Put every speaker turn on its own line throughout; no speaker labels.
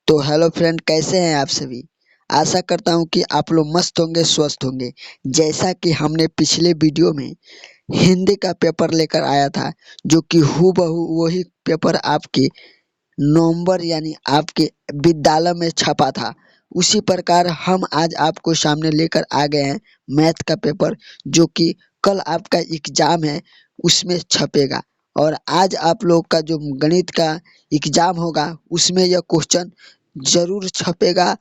तो hello friend, कैसे हैं आप सभी। आशा करता हूं कि आप लोग मस्त होंगे, स्वस्थ होंगे। जैसा कि हमने पिछले वीडियो में हिंदी का पेपर लेकर आया था, जो कि हूबहू वही पेपर आपके नवंबर यानी आपके विद्यालय में छपा था। उसी प्रकार हम आज आपको सामने लेकर आ गए हैं मैथ का पेपर, जो कि कल आपका एग्जाम है उसमें छपेगा। और आज आप लोग का जो गणित का एग्जाम होगा उसमें यह क्वेश्चन जरूर छपेगा।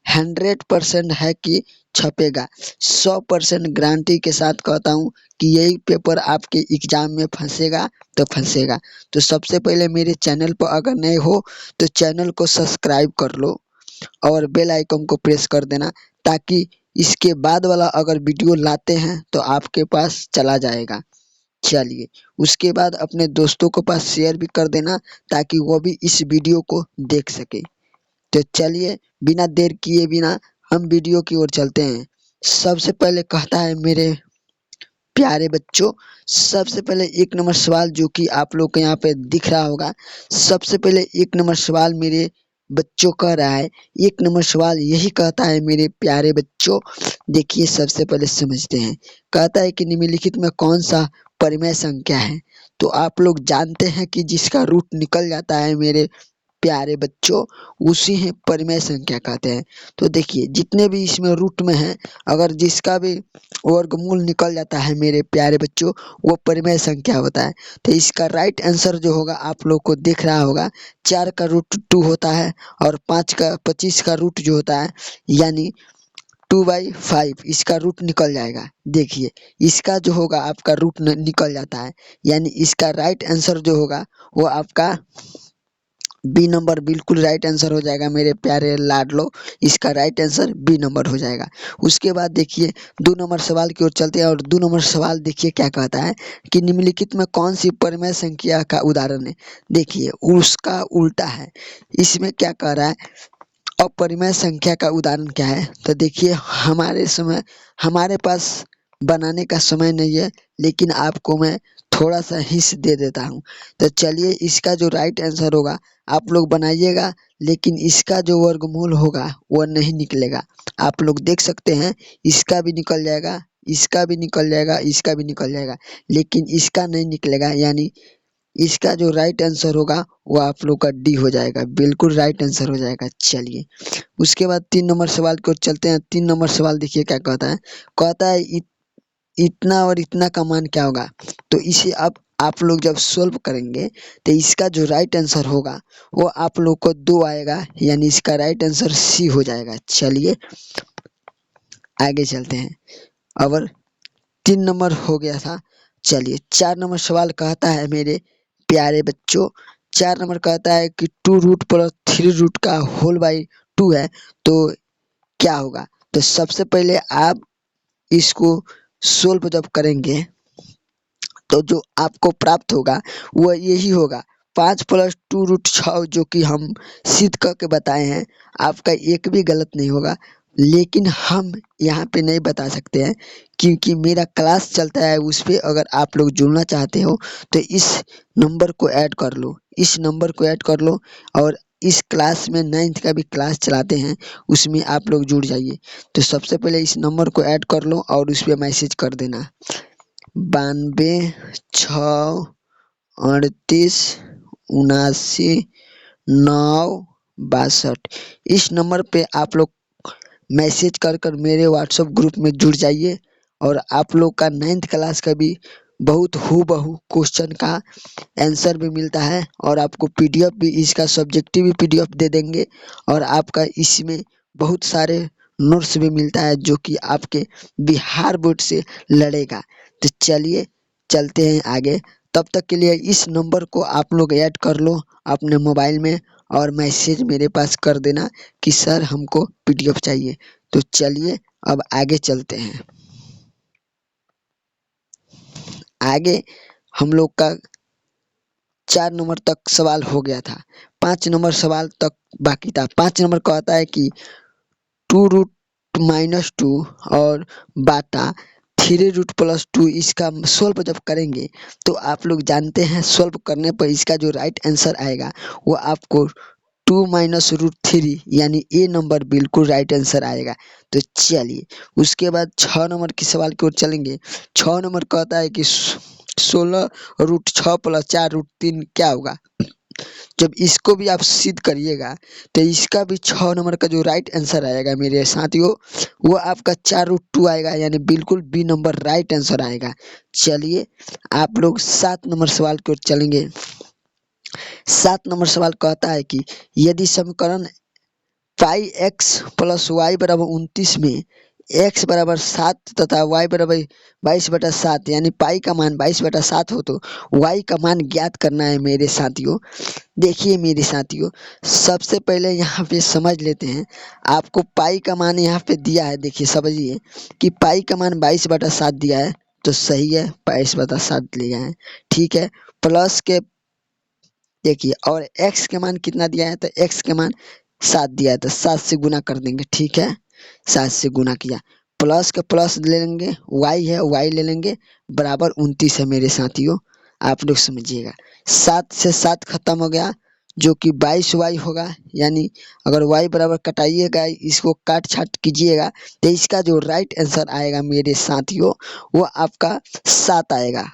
100% है कि छपेगा। 100% गारंटी के साथ कहता हूँ कि यही पेपर आपके एग्जाम में फंसेगा तो फंसेगा। तो सबसे पहले मेरे चैनल पर अगर नए हो तो चैनल को सब्सक्राइब कर लो और बेल आइकन को प्रेस कर देना, ताकि इसके बाद वाला अगर वीडियो लाते हैं तो आपके पास चला जाएगा। चलिए, उसके बाद अपने दोस्तों के पास शेयर भी कर देना, ताकि वो भी इस वीडियो को देख सके। तो चलिए, बिना देर किए बिना हम वीडियो की ओर चलते हैं। सबसे पहले कहता है मेरे प्यारे बच्चों, सबसे पहले एक नंबर सवाल जो कि आप लोग को यहाँ पे दिख रहा होगा। सबसे पहले एक नंबर सवाल मेरे बच्चों कह रहा है। एक नंबर सवाल यही कहता है मेरे प्यारे बच्चों, देखिए सबसे पहले समझते हैं। कहता है कि निम्नलिखित में कौन सा परिमेय संख्या है। तो आप लोग जानते हैं कि जिसका रूट निकल जाता है मेरे प्यारे बच्चों, उसी है परिमेय संख्या कहते हैं। तो देखिए, जितने भी इसमें रूट में है, अगर जिसका भी वर्गमूल निकल जाता है मेरे प्यारे बच्चों, वो परिमेय संख्या होता है। तो इसका राइट आंसर जो होगा आप लोग को दिख रहा होगा। 4 का रूट 2 होता है और 25 का रूट जो होता है यानी 2/5 इसका रूट निकल जाएगा। देखिए, इसका जो होगा आपका रूट निकल जाता है, यानी इसका राइट आंसर जो होगा वो आपका बी नंबर बिल्कुल राइट आंसर हो जाएगा मेरे प्यारे लाडलो। इसका राइट आंसर बी नंबर हो जाएगा। उसके बाद देखिए, 2 नंबर सवाल की ओर चलते हैं। और 2 नंबर सवाल देखिए क्या कहता है कि निम्नलिखित में कौन सी परिमेय संख्या का उदाहरण है। देखिए, उसका उल्टा है। इसमें क्या कह रहा है, अपरिमेय संख्या का उदाहरण क्या है। तो देखिए, हमारे पास बनाने का समय नहीं है, लेकिन आपको मैं थोड़ा सा हिंस दे देता हूँ। तो चलिए, इसका जो राइट आंसर होगा आप लोग बनाइएगा, लेकिन इसका जो वर्गमूल होगा वह नहीं निकलेगा। आप लोग देख सकते हैं, इसका भी निकल जाएगा, इसका भी निकल जाएगा, इसका भी निकल जाएगा, लेकिन इसका नहीं निकलेगा। यानी इसका जो राइट आंसर होगा वो आप लोग का डी हो जाएगा, बिल्कुल राइट आंसर हो जाएगा। चलिए, उसके बाद 3 नंबर सवाल की ओर चलते हैं। 3 नंबर सवाल देखिए क्या कहता है। कहता है इतना और इतना का मान क्या होगा। तो इसे अब आप लोग जब सोल्व करेंगे तो इसका जो राइट आंसर होगा वो आप लोग को 2 आएगा, यानी इसका राइट आंसर सी हो जाएगा। चलिए, आगे चलते हैं। अब 3 नंबर हो गया था। चलिए, 4 नंबर सवाल कहता है मेरे प्यारे बच्चों। 4 नंबर कहता है कि 2 रूट प्लस 3 रूट का होल बाई 2 है, तो क्या होगा। तो सबसे पहले आप इसको सोल्व जब करेंगे तो जो आपको प्राप्त होगा वह यही होगा, 5 प्लस 2 रूट 6, जो कि हम सिद्ध करके बताए हैं। आपका एक भी गलत नहीं होगा, लेकिन हम यहाँ पे नहीं बता सकते हैं क्योंकि मेरा क्लास चलता है उस पे। अगर आप लोग जुड़ना चाहते हो तो इस नंबर को ऐड कर लो, इस नंबर को ऐड कर लो। और इस क्लास में 9th का भी क्लास चलाते हैं, उसमें आप लोग जुड़ जाइए। तो सबसे पहले इस नंबर को ऐड कर लो और उस पर मैसेज कर देना 92 6 38 79 62। इस नंबर पे आप लोग मैसेज कर कर मेरे व्हाट्सएप ग्रुप में जुड़ जाइए। और आप लोग का 9th क्लास का भी बहुत हूबहू क्वेश्चन का आंसर भी मिलता है, और आपको पीडीएफ भी, इसका सब्जेक्टिव भी पीडीएफ दे देंगे। और आपका इसमें बहुत सारे नोट्स भी मिलता है जो कि आपके बिहार बोर्ड से लड़ेगा। तो चलिए, चलते हैं आगे। तब तक के लिए इस नंबर को आप लोग ऐड कर लो अपने मोबाइल में, और मैसेज मेरे पास कर देना कि सर हमको पीडीएफ चाहिए। तो चलिए, अब आगे चलते हैं। आगे हम लोग का 4 नंबर तक सवाल हो गया था, 5 नंबर सवाल तक बाकी था। 5 नंबर कहता है कि 2 रूट -2 और बाटा 3 रूट प्लस 2, इसका सोल्व जब करेंगे तो आप लोग जानते हैं सोल्व करने पर इसका जो राइट आंसर आएगा वो आपको 2 माइनस रूट 3 यानी ए नंबर बिल्कुल राइट आंसर आएगा। तो चलिए उसके बाद 6 नंबर के सवाल की ओर चलेंगे। 6 नंबर कहता है कि 16 रूट 6 प्लस 4 रूट 3 क्या होगा। जब इसको भी आप सिद्ध करिएगा तो इसका भी 6 नंबर का जो राइट आंसर आएगा मेरे साथियों वो आपका 4 रूट 2 आएगा, यानी बिल्कुल बी नंबर राइट आंसर आएगा। चलिए आप लोग 7 नंबर सवाल की ओर चलेंगे। 7 नंबर सवाल कहता है कि यदि समीकरण पाई एक्स प्लस वाई बराबर 29 में एक्स बराबर 7 तथा वाई बराबर 22/7 यानी पाई का मान 22/7 हो तो वाई का मान ज्ञात करना है मेरे साथियों। देखिए मेरे साथियों, सबसे पहले यहाँ पे समझ लेते हैं। आपको पाई का मान यहाँ पे दिया है, देखिए समझिए कि पाई का मान 22/7 दिया है तो सही है, 22/7 लिया है, ठीक है। प्लस के देखिए और x के मान कितना दिया है तो x के मान 7 दिया है तो 7 से गुना कर देंगे, ठीक है। 7 से गुना किया, प्लस के प्लस ले लेंगे, y है y ले लेंगे, बराबर 29 है मेरे साथियों। आप लोग समझिएगा 7 से 7 खत्म हो गया जो कि 22y होगा, यानी अगर y बराबर कटाइएगा इसको काट छाट कीजिएगा तो इसका जो राइट आंसर आएगा मेरे साथियों वो आपका 7 आएगा।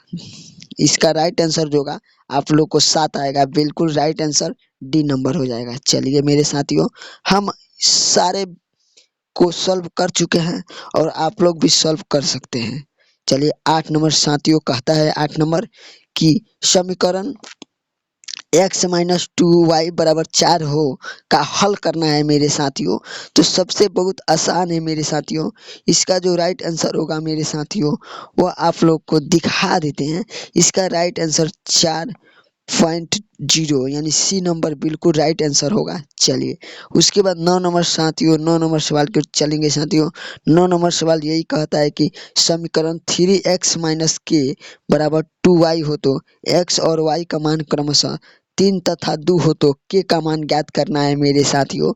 इसका राइट आंसर जो होगा आप लोग को 7 आएगा, बिल्कुल राइट आंसर डी नंबर हो जाएगा। चलिए मेरे साथियों हम सारे को सॉल्व कर चुके हैं और आप लोग भी सॉल्व कर सकते हैं। चलिए 8 नंबर साथियों कहता है 8 नंबर कि समीकरण x माइनस 2y बराबर 4 हो का हल करना है मेरे साथियों। तो सबसे बहुत आसान है मेरे साथियों, इसका जो राइट आंसर होगा मेरे साथियों वो आप लोग को दिखा देते हैं। इसका राइट आंसर 4.0 यानी सी नंबर बिल्कुल राइट आंसर होगा। चलिए उसके बाद 9 नंबर साथियों, 9 नंबर सवाल की चलेंगे साथियों। 9 नंबर सवाल यही कहता है कि समीकरण 3x माइनस के बराबर 2y हो तो x और y का मान क्रमशः 3 तथा 2 हो तो के का मान ज्ञात करना है मेरे साथियों।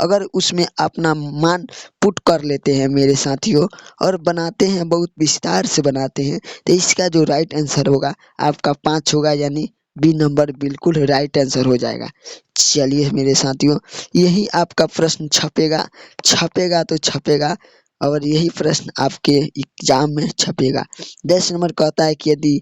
अगर उसमें अपना मान पुट कर लेते हैं मेरे साथियों और बनाते हैं, बहुत विस्तार से बनाते हैं, तो इसका जो राइट आंसर होगा आपका 5 होगा, यानी बी नंबर बिल्कुल राइट आंसर हो जाएगा। चलिए मेरे साथियों यही आपका प्रश्न छपेगा, छपेगा तो छपेगा और यही प्रश्न आपके एग्जाम में छपेगा। 10 नंबर कहता है कि यदि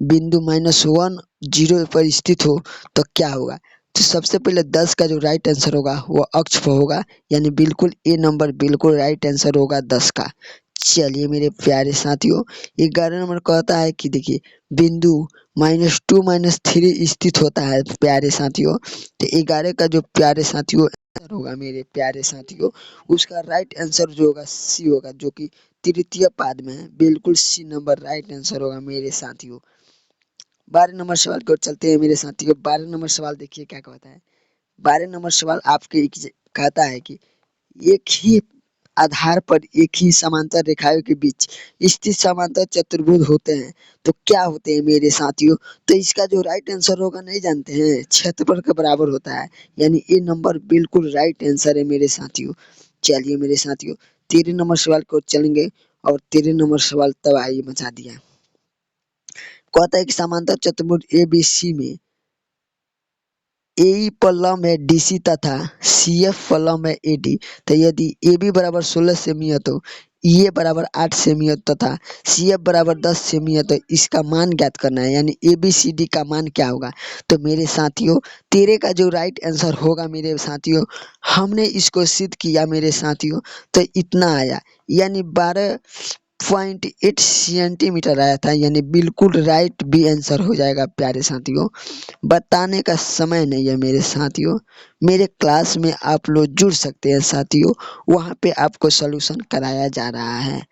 बिंदु -1 0 पर स्थित हो तो क्या होगा। तो सबसे पहले 10 का जो राइट आंसर होगा वो अक्ष पर होगा, यानी बिल्कुल ए नंबर बिल्कुल राइट आंसर होगा 10 का। चलिए मेरे प्यारे साथियों 11 नंबर कहता है कि देखिए बिंदु -2 -3 स्थित होता है प्यारे साथियों। तो 11 का जो प्यारे साथियों आंसर होगा मेरे प्यारे साथियों उसका राइट आंसर जो होगा सी होगा, जो कि तृतीय पाद में है, बिल्कुल सी नंबर राइट आंसर होगा मेरे साथियों। 12 नंबर सवाल की ओर चलते हैं मेरे साथियों। 12 नंबर सवाल देखिए क्या कहता है। 12 नंबर सवाल आपके कहता है कि एक ही आधार पर एक ही समांतर रेखाओं के बीच स्थित समांतर चतुर्भुज होते हैं तो क्या होते हैं मेरे साथियों। तो इसका जो राइट आंसर होगा नहीं जानते हैं, क्षेत्रफल के बराबर होता है, यानी ए नंबर बिल्कुल राइट आंसर है मेरे साथियों। चलिए मेरे साथियों 13 नंबर सवाल को चलेंगे और 13 नंबर सवाल तबाही मचा दिया। कहता है कि समांतर चतुर्भुज एबीसी में ए पर लंब है डीसी तथा सीएफ पर लंब है एडी। तो यदि AB बराबर 16 सेमी है तो EA बराबर 8 सेमी है तथा CF बराबर 10 सेमी है तो इसका मान ज्ञात करना है, यानी ABCD का मान क्या होगा। तो मेरे साथियों 13 का जो राइट आंसर होगा मेरे साथियों हमने इसको सिद्ध किया मेरे साथियों तो इतना आया, यानी 12.8 सेंटीमीटर आया था, यानी बिल्कुल राइट बी आंसर हो जाएगा प्यारे साथियों। बताने का समय नहीं है मेरे साथियों, मेरे क्लास में आप लोग जुड़ सकते हैं साथियों, वहाँ पे आपको सॉल्यूशन कराया जा रहा है।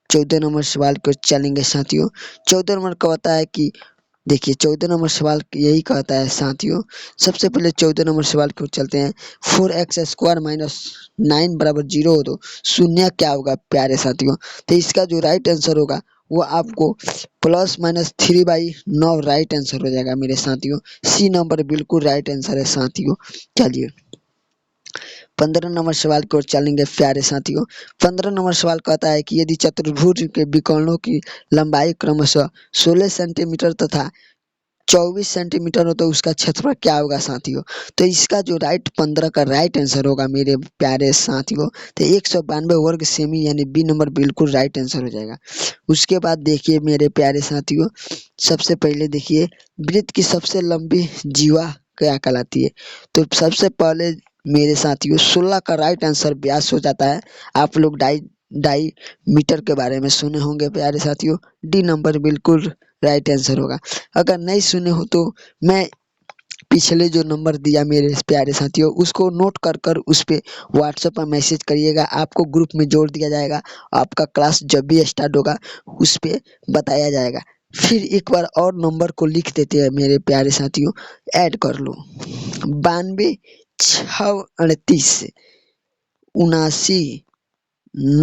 14 नंबर सवाल को चलेंगे साथियों। 14 नंबर कहता है कि देखिए 14 नंबर सवाल यही कहता है साथियों। सबसे पहले 14 नंबर सवाल को चलते हैं। 4x² - 9 बराबर 0 हो तो शून्य क्या होगा प्यारे साथियों। तो इसका जो राइट आंसर होगा वो आपको +-3/9 राइट आंसर हो जाएगा मेरे साथियों। सी नंबर बिल्कुल राइट आंसर है साथियों। चलिए 15 नंबर सवाल की ओर चलेंगे प्यारे साथियों। 15 नंबर सवाल कहता है कि यदि चतुर्भुज के विकर्णों की लंबाई क्रमशः 16 सेंटीमीटर तथा 24 सेंटीमीटर हो तो उसका क्षेत्रफल क्या होगा साथियों। तो इसका जो राइट 15 का राइट आंसर होगा मेरे प्यारे साथियों। तो 192 वर्ग सेमी यानी बी नंबर बिल्कुल राइट आंसर हो जाएगा। उसके बाद देखिए मेरे प्यारे साथियों, सबसे पहले देखिए वृत्त की सबसे लंबी जीवा क्या कहलाती है। तो सबसे पहले मेरे साथियों 16 का राइट आंसर व्यास हो जाता है। आप लोग डाई डाई मीटर के बारे में सुने होंगे प्यारे साथियों। डी नंबर बिल्कुल राइट आंसर होगा। अगर नहीं सुने हो तो मैं पिछले जो नंबर दिया मेरे प्यारे साथियों उसको नोट कर कर उस पे व्हाट्सएप पर मैसेज करिएगा, आपको ग्रुप में जोड़ दिया जाएगा। आपका क्लास जब भी स्टार्ट होगा उस पे बताया जाएगा। फिर एक बार और नंबर को लिख देते हैं मेरे प्यारे साथियों, ऐड कर लो 92 6 38 79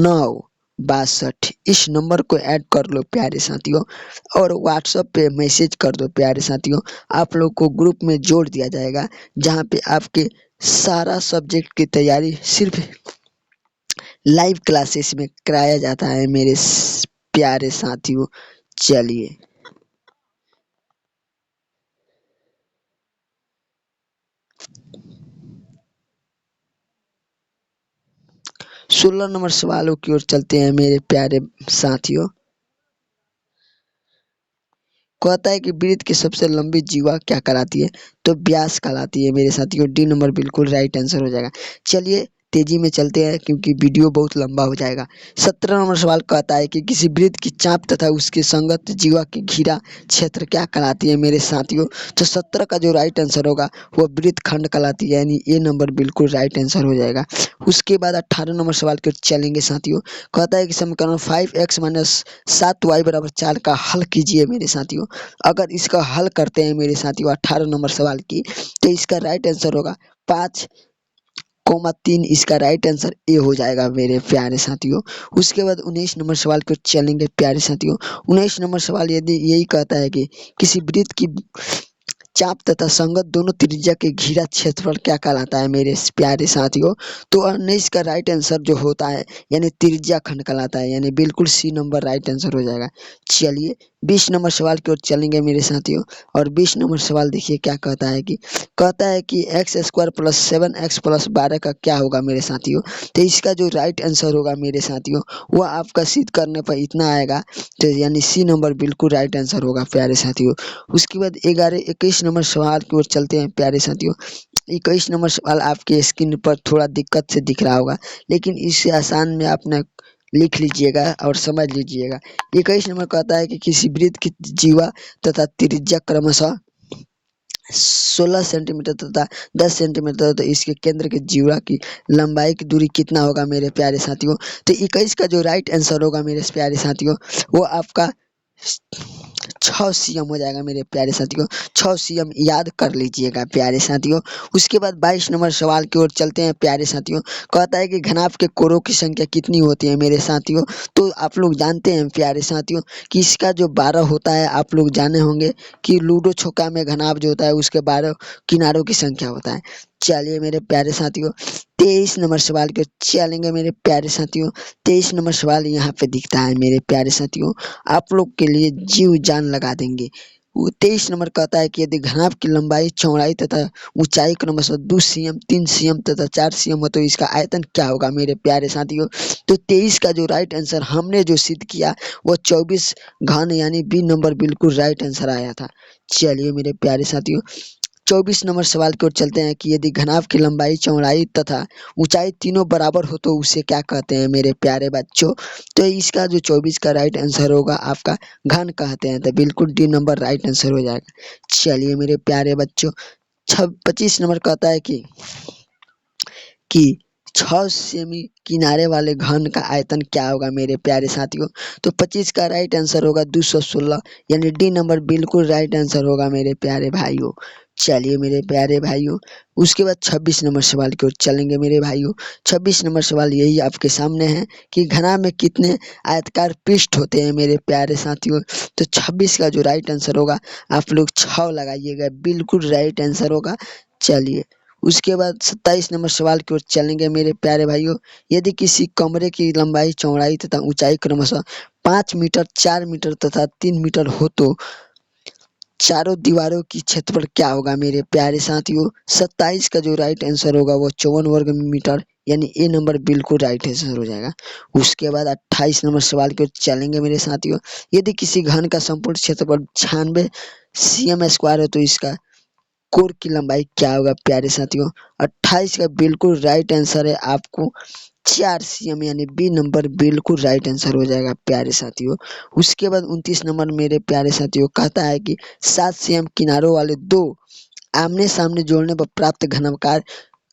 9 62। इस नंबर को ऐड कर लो प्यारे साथियों और व्हाट्सएप पे मैसेज कर दो प्यारे साथियों। आप लोग को ग्रुप में जोड़ दिया जाएगा जहाँ पे आपके सारा सब्जेक्ट की तैयारी सिर्फ लाइव क्लासेस में कराया जाता है मेरे प्यारे साथियों। चलिए 16 नंबर सवालों की ओर चलते हैं मेरे प्यारे साथियों। कहता है कि वृत्त की सबसे लंबी जीवा क्या कहलाती है। तो व्यास कहलाती है मेरे साथियों। डी नंबर बिल्कुल राइट आंसर हो जाएगा। चलिए तेजी में चलते हैं क्योंकि वीडियो बहुत लंबा हो जाएगा। 17 नंबर सवाल कहता है कि किसी वृत्त की चाप तथा उसके संगत जीवा की घिरा क्षेत्र क्या कहलाती है मेरे साथियों। तो 17 का जो राइट आंसर होगा वो वृत्त खंड कहलाती है यानी ए नंबर बिल्कुल राइट आंसर हो जाएगा। उसके बाद 18 नंबर सवाल की ओर चलेंगे साथियों। कहता है कि समीकरण 5x माइनस 7y बराबर 4 का हल कीजिए मेरे साथियों। अगर इसका हल करते हैं मेरे साथियों 18 नंबर सवाल की, तो इसका राइट आंसर होगा 5,3। इसका राइट आंसर ए हो जाएगा मेरे प्यारे साथियों। उसके बाद 19 नंबर सवाल पर चलेंगे प्यारे साथियों। 19 नंबर सवाल यदि यही कहता है कि किसी वृत्त की चाप तथा संगत दोनों त्रिज्या के घिरा क्षेत्रफल क्या कहलाता है मेरे प्यारे साथियों। तो 19 का राइट आंसर जो होता है यानी त्रिज्या खंड कहलाता है यानी बिल्कुल सी नंबर राइट आंसर हो जाएगा। चलिए 20 नंबर सवाल की ओर चलेंगे मेरे साथियों। और 20 नंबर सवाल देखिए क्या कहता है कि x square plus 7x plus 12 का क्या होगा मेरे साथियों। तो इसका जो राइट आंसर होगा मेरे साथियों वह आपका सिद्ध करने पर इतना आएगा। तो यानी सी नंबर बिल्कुल राइट आंसर होगा प्यारे साथियों। उसके बाद 21 नंबर सवाल की ओर चलते हैं प्यारे साथियों। 21 नंबर सवाल आपके स्क्रीन पर थोड़ा दिक्कत से दिख रहा होगा, लेकिन इससे आसान में आपने लिख लीजिएगा और समझ लीजिएगा। 21 नंबर कहता है कि किसी वृत्त की जीवा तथा त्रिज्या क्रमशः 16 सेंटीमीटर तथा 10 सेंटीमीटर, तो इसके केंद्र के जीवा की लंबाई की दूरी कितना होगा मेरे प्यारे साथियों। तो 21 का जो राइट आंसर होगा मेरे प्यारे साथियों वो आपका 6 cm हो जाएगा मेरे प्यारे साथियों। 6 cm याद कर लीजिएगा प्यारे साथियों। उसके बाद 22 नंबर सवाल की ओर चलते हैं प्यारे साथियों। कहता है कि घनाभ के कोरों की संख्या कितनी होती है मेरे साथियों। तो आप लोग जानते हैं प्यारे साथियों कि इसका जो 12 होता है। आप लोग जाने होंगे कि लूडो छक्का में घनाभ जो होता है उसके 12 किनारों की संख्या होता है। चलिए मेरे प्यारे साथियों 23 नंबर सवाल के चलेंगे मेरे प्यारे साथियों। 23 नंबर सवाल यहाँ पे दिखता है मेरे प्यारे साथियों, आप लोग के लिए जीव जान लगा देंगे। 23 नंबर कहता है कि यदि घनाभ की लंबाई चौड़ाई तथा ऊंचाई क्रमशः 2 cm 3 cm तथा 4 cm हो तो इसका आयतन क्या होगा मेरे प्यारे साथियों। तो 23 का जो राइट आंसर हमने जो सिद्ध किया वो 24 घन यानी बी नंबर बिल्कुल राइट आंसर आया था। चलिए मेरे प्यारे साथियों 24 नंबर सवाल की ओर चलते हैं कि यदि घनाभ की लंबाई चौड़ाई तथा ऊंचाई तीनों बराबर हो तो उसे क्या कहते हैं मेरे प्यारे बच्चों। तो इसका जो 24 का राइट आंसर होगा आपका घन कहते हैं। तो बिल्कुल डी नंबर राइट आंसर हो जाएगा। चलिए मेरे प्यारे बच्चों 25 नंबर कहता है कि 6 सेमी किनारे वाले घन का आयतन क्या होगा मेरे प्यारे साथियों। तो 25 का राइट आंसर होगा 216 यानी डी नंबर बिल्कुल राइट आंसर होगा मेरे प्यारे भाइयों। चलिए मेरे प्यारे भाइयों उसके बाद 26 नंबर सवाल की ओर चलेंगे मेरे भाइयों। 26 नंबर सवाल यही आपके सामने है कि घनाभ में कितने आयताकार पृष्ठ होते हैं मेरे प्यारे साथियों। तो 26 का जो राइट आंसर होगा आप लोग 6 लगाइएगा, बिल्कुल राइट आंसर होगा। चलिए उसके बाद 27 नंबर सवाल की ओर चलेंगे मेरे प्यारे भाइयों। यदि किसी कमरे की लंबाई चौड़ाई तथा ऊंचाई क्रमशः 5 मीटर 4 मीटर तथा 3 मीटर हो तो चारों दीवारों की क्षेत्रफल क्या होगा मेरे प्यारे साथियों? 27 का जो राइट आंसर होगा वो 54 वर्ग मीटर, यानी ए नंबर बिल्कुल राइट आंसर हो जाएगा। उसके बाद 28 नंबर सवाल की ओर चलेंगे मेरे साथियों। यदि किसी घन का संपूर्ण क्षेत्रफल 96 cm स्क्वायर है तो इसका कोर की लंबाई क्या होगा प्यारे साथियों? 28 का बिल्कुल राइट आंसर है आपको 4 cm, यानी बी नंबर बिल्कुल राइट आंसर हो जाएगा प्यारे साथियों। उसके बाद 29 नंबर मेरे प्यारे साथियों कहता है कि 7 cm किनारों वाले दो आमने सामने जोड़ने पर प्राप्त घनाकार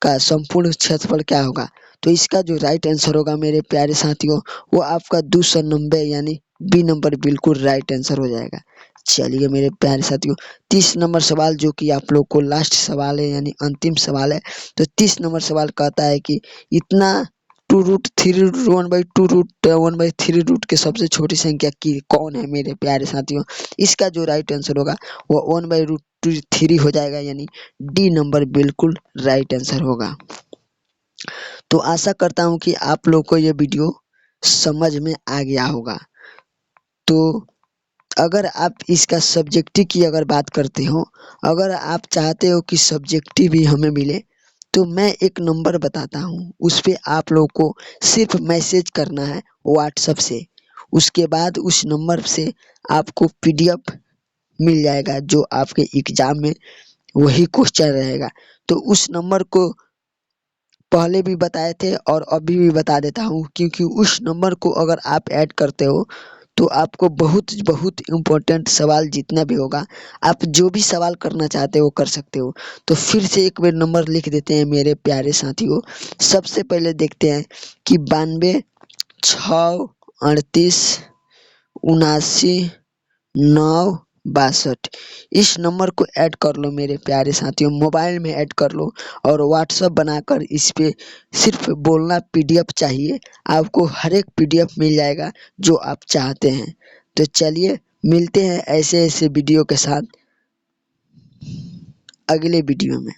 का संपूर्ण क्षेत्रफल क्या होगा? तो इसका जो राइट आंसर होगा मेरे प्यारे साथियों वो आपका 290, यानी बी नंबर बिल्कुल राइट आंसर हो जाएगा। चलिए मेरे प्यारे साथियों, 30 नंबर सवाल जो कि आप लोग को लास्ट सवाल है, यानी अंतिम सवाल है। तो 30 नंबर सवाल कहता है कि इतना 2√3 के सबसे छोटी संख्या की कौन है मेरे प्यारे साथियों? इसका जो राइट आंसर होगा वो 1/√3 हो जाएगा, यानी डी नंबर बिल्कुल राइट आंसर होगा। तो आशा करता हूँ कि आप लोग को ये वीडियो समझ में आ गया होगा। तो अगर आप इसका सब्जेक्टिव की अगर बात करते हो, अगर आप चाहते हो कि सब्जेक्टिव भी हमें मिले, तो मैं एक नंबर बताता हूँ, उस पे आप लोग को सिर्फ मैसेज करना है व्हाट्सएप से। उसके बाद उस नंबर से आपको पीडीएफ मिल जाएगा जो आपके एग्जाम में वही क्वेश्चन रहेगा। तो उस नंबर को पहले भी बताए थे और अभी भी बता देता हूँ, क्योंकि उस नंबर को अगर आप ऐड करते हो तो आपको बहुत बहुत इम्पोर्टेंट सवाल जितना भी होगा, आप जो भी सवाल करना चाहते हो कर सकते हो। तो फिर से एक बार नंबर लिख देते हैं मेरे प्यारे साथियों। सबसे पहले देखते हैं कि 92 6 38 79 9 62। इस नंबर को ऐड कर लो मेरे प्यारे साथियों, मोबाइल में ऐड कर लो और व्हाट्सएप बनाकर इस पे सिर्फ बोलना पीडीएफ चाहिए, आपको हर एक पीडीएफ मिल जाएगा जो आप चाहते हैं। तो चलिए मिलते हैं ऐसे ऐसे वीडियो के साथ अगले वीडियो में।